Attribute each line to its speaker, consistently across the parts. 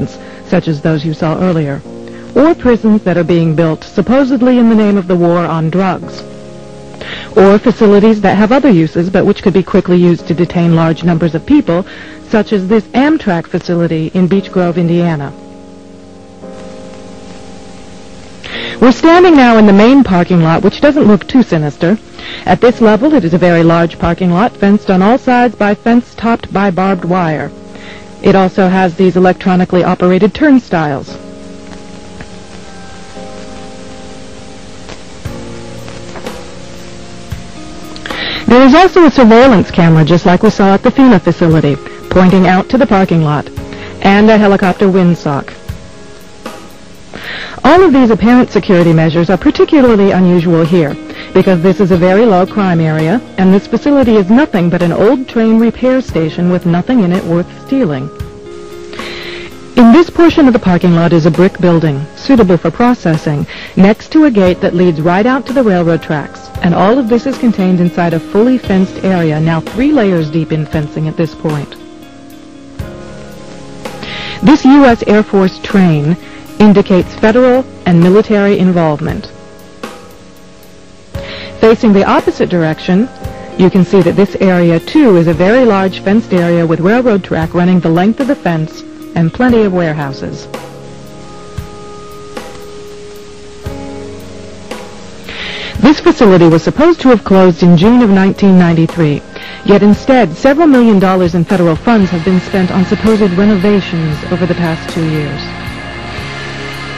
Speaker 1: plants, such as those you saw earlier, or prisons that are being built supposedly in the name of the war on drugs, or facilities that have other uses but which could be quickly used to detain large numbers of people, such as this Amtrak facility in Beech Grove, Indiana. We're standing now in the main parking lot, which doesn't look too sinister. At this level, it is a very large parking lot, fenced on all sides by fence topped by barbed wire. It also has these electronically operated turnstiles. There is also a surveillance camera, just like we saw at the FEMA facility, pointing out to the parking lot, and a helicopter windsock. All of these apparent security measures are particularly unusual here, because this is a very low crime area, and this facility is nothing but an old train repair station with nothing in it worth stealing. In this portion of the parking lot is a brick building, suitable for processing, next to a gate that leads right out to the railroad tracks, and all of this is contained inside a fully fenced area, now 3 layers deep in fencing at this point. This U.S. Air Force train indicates federal and military involvement. Facing the opposite direction, you can see that this area, too, is a very large fenced area with railroad track running the length of the fence and plenty of warehouses. This facility was supposed to have closed in June of 1993, yet instead several $1 million in federal funds have been spent on supposed renovations over the past 2 years.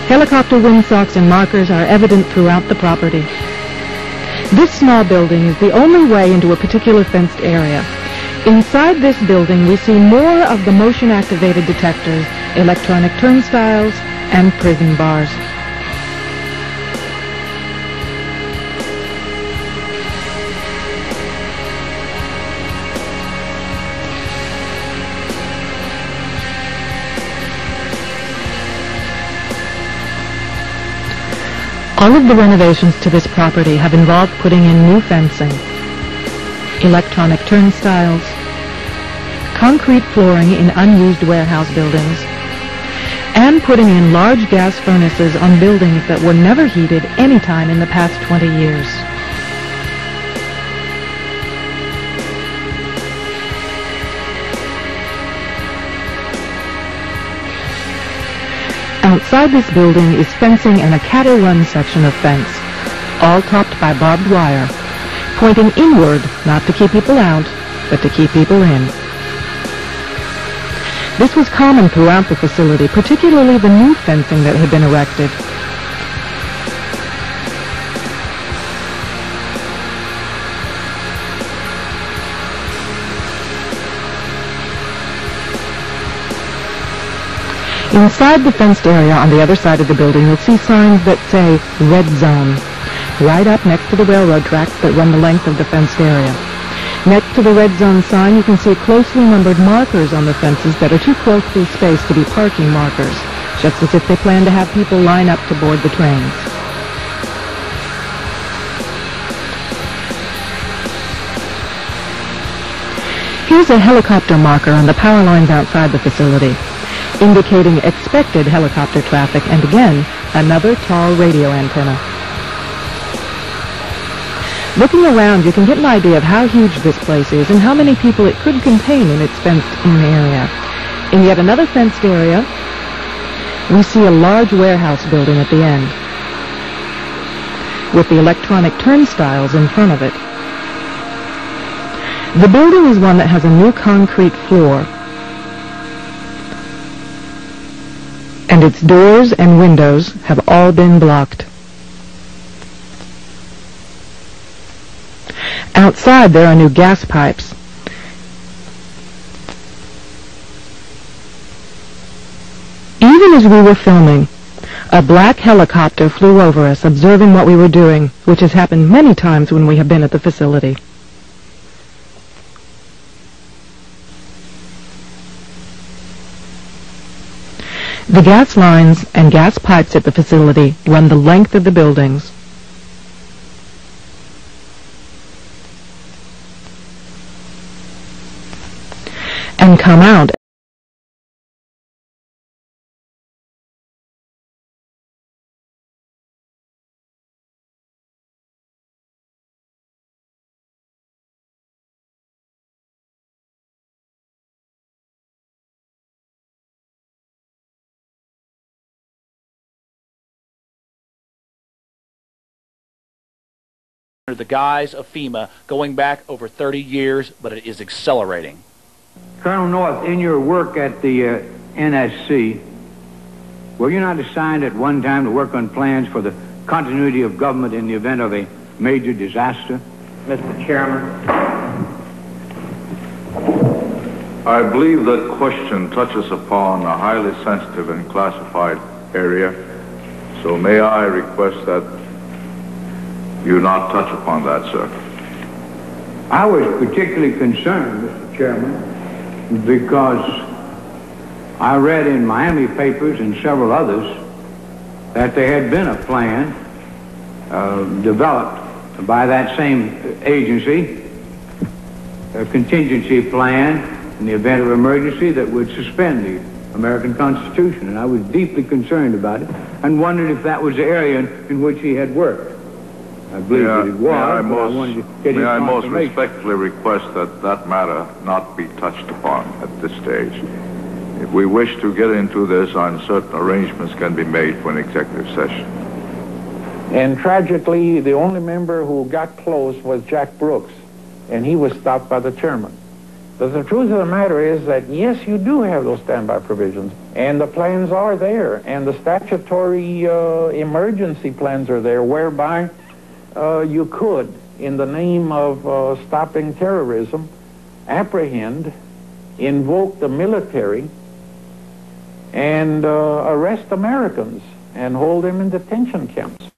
Speaker 1: Helicopter windsocks and markers are evident throughout the property. This small building is the only way into a particular fenced area. Inside this building, we see more of the motion-activated detectors, electronic turnstiles, and prison bars. All of the renovations to this property have involved putting in new fencing, electronic turnstiles, concrete flooring in unused warehouse buildings, and putting in large gas furnaces on buildings that were never heated any time in the past 20 years. Outside this building is fencing and a cattle run section of fence, all topped by barbed wire, pointing inward, not to keep people out, but to keep people in. This was common throughout the facility, particularly the new fencing that had been erected. Inside the fenced area on the other side of the building, you'll see signs that say Red Zone, right up next to the railroad tracks that run the length of the fenced area. Next to the Red Zone sign, you can see closely numbered markers on the fences that are too closely spaced to be parking markers, just as if they plan to have people line up to board the trains. Here's a helicopter marker on the power lines outside the facility, indicating expected helicopter traffic, and again, another tall radio antenna. Looking around, you can get an idea of how huge this place is and how many people it could contain in its fenced-in area. In yet another fenced area, we see a large warehouse building at the end, with the electronic turnstiles in front of it. The building is one that has a new concrete floor, and its doors and windows have all been blocked. Outside, there are new gas pipes. Even as we were filming, a black helicopter flew over us, observing what we were doing, which has happened many times when we have been at the facility. The gas lines and gas pipes at the facility run the length of the buildings. And come out
Speaker 2: under the guise of FEMA going back over 30 years, but it is accelerating.
Speaker 3: Colonel North, in your work at the NSC, were you not assigned at one time to work on plans for the continuity of government in the event of a major disaster?
Speaker 4: Mr. Chairman.
Speaker 5: I believe that question touches upon a highly sensitive and classified area, so may I request that you not touch upon that, sir.
Speaker 3: I was particularly concerned, Mr. Chairman, because I read in Miami papers and several others that there had been a plan developed by that same agency, a contingency plan in the event of emergency that would suspend the American Constitution. And I was deeply concerned about it and wondered if that was the area in which he had worked. I believe that it was, but I wanted to get his confirmation.
Speaker 5: May I most respectfully request that that matter not be touched upon at this stage. If we wish to get into this, certain arrangements can be made for an executive session.
Speaker 4: And tragically, the only member who got close was Jack Brooks, and he was stopped by the chairman. But the truth of the matter is that, yes, you do have those standby provisions, and the plans are there, and the statutory emergency plans are there, whereby you could, in the name of stopping terrorism, apprehend, invoke the military, and arrest Americans and hold them in detention camps.